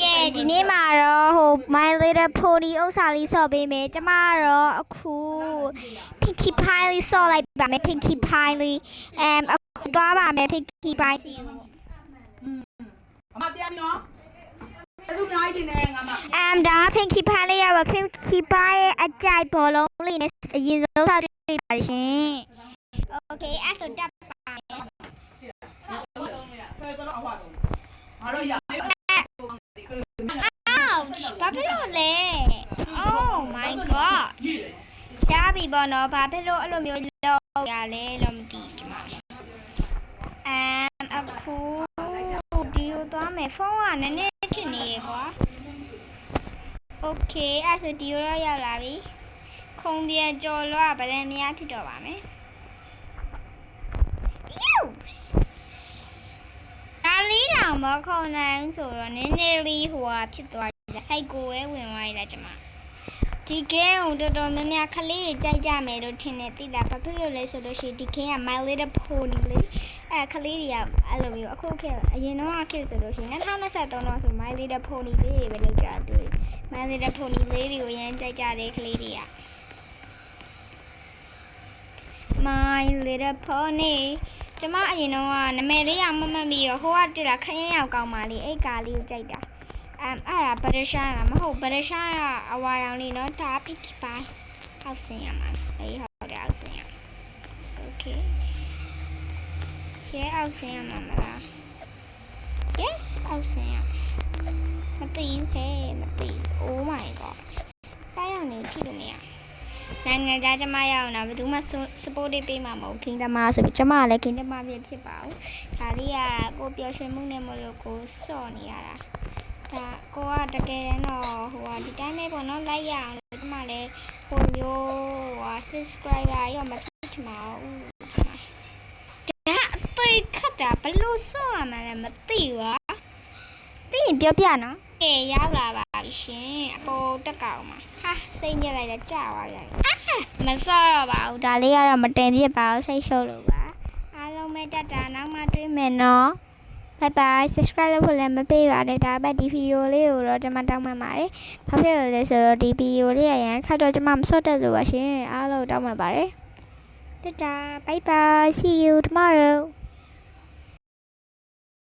ကဲဒီနေ့မှာတော့ဟို My Little Pony ဥစ္စာလေးဆော့ပေးမယ်ကျမတော့အခု Pinkie Pie လေးဆော့လိုက်ပါမယ် Pinkie Pie လေးအခုသွားပါမယ် Pinkie Pie စီအမတရားပြီနော်သူအများကြီးတင်နေငါမဒါ Pinkie Pie လေးရပါ Pinkie Pie ရဲ့အကြိုက်ဘောလုံးလေးနဲ့အရင်ဆုံးထားတွေ့ပါရှင် Okay အဲ့ဆိုတက်ပါမယ်ဖဲတော့အဟွာတော့ငါတော့ရဘာဖြစ်လို့လဲ Oh my god ရှားပြီပေါ့နော်ဘာဖြစ်လို့အဲ့လိုမျိုးလောက်ရလဲတော့မသိကျမအခုဒီကိုသွားမယ်ဖုန်းကနည်းနည်းချစ်နေရကွာ Okay အဲ့ဆိုဒီကိုတော့ရောက်လာပြီခုံပြန်ကြော်လွှားဗလန်များဖြစ်တော့ပါမယ်ဒါလေးတောင်မခုံနိုင်ဆိုတော့နည်းနည်းလေးဟိုဟာဖြစ်သွားတယ်စိုက်ကိုပဲဝင်သွားရလားကျမဒီကဲကိုတော်တော်များများခလေးကြိုက်ကြမယ်လို့ထင်တယ်သိလားဘာဖြစ်လို့လဲဆိုလို့ရှိရင်ဒီကဲက My Little Pony လေးခလေးတွေကအဲ့လိုမျိုးအခုခေတ်အရင်တော့ခေတ်ဆိုလို့ရှိရင်2023တော့ဆို My Little Pony လေးတွေပဲလောက်ကြတယ် My Little Pony လေးတွေကိုရမ်းကြိုက်ကြတယ်ခလေးတွေက My Little Pony ကျမအရင်တော့နာမည်လေးကမမှတ်မိတော့ဟိုကတိလာခရင်ရောက်ကောင်းပါလေအဲ့ကာလေးကိုကြိုက်တာအဲ့ဒါဗရရှာလားမဟုတ်ဗရရှာကအဝါရောင်လေးနော်ဒါ Pinkie Pie အောက်ဆင်းရမှာအေးဟုတ်တယ်အောက်ဆင်းရ Okay အောက်ဆင်းရမှာမလား Yes အောက်ဆင်းရမသိဘူးဟဲ့မသိ Oh my god တိုင်းအောင်နေကြည့်လို့မရနိုင်ငံသားကျမရအောင်တော့ဘယ်သူမှ support ပေးမှာမဟုတ်ခင်သမားဆိုပြီးကျမကလည်းခင်သမားပြဖြစ်ပါဘူးဒါလေးကကိုပျော်ရွှင်မှုနဲ့မလို့ကိုစော့နေရတာဒါကိုကတကယ်တော့ဟိုဟာဒီတိုင်းပဲပေါ့နော်လိုက်ရအောင်ကျမလည်းဟိုမျိုးဟို subscriber ရောမဖြစ်ချင်ပါဘူးဒါအပိတ်ခတ်တာဘလို့စော့ရမှလည်းမသိဘူးသိရင်ပြောပြနော်ကဲရောက်လာပါပြီရှင်အပေါ်တက်ကောင်မှာဟာစိတ်ညစ်လိုက်တော့ကြာသွားပြန်မစော့တော့ပါဘူးဒါလေးကတော့မတင်ပြပါဘူးစိတ်ရှုပ်လို့ပါအားလုံးပဲတက်တာနောက်မှတွေ့မယ်နော် Bye bye subscribe လုပ်ဖို့လည်းမပေးပါနဲ့ဒါပေမဲ့ဒီဗီဒီယိုလေးကိုတော့ကျွန်မတောင်းပန်ပါတယ်ဘာဖြစ်လို့လဲဆိုတော့ဒီဗီဒီယိုလေးရရင်ခက်တော့ကျွန်မမစော့တတ်လို့ပါရှင်အားလုံးတောင်းပန်ပါတယ်တတာ Bye bye see you tomorrow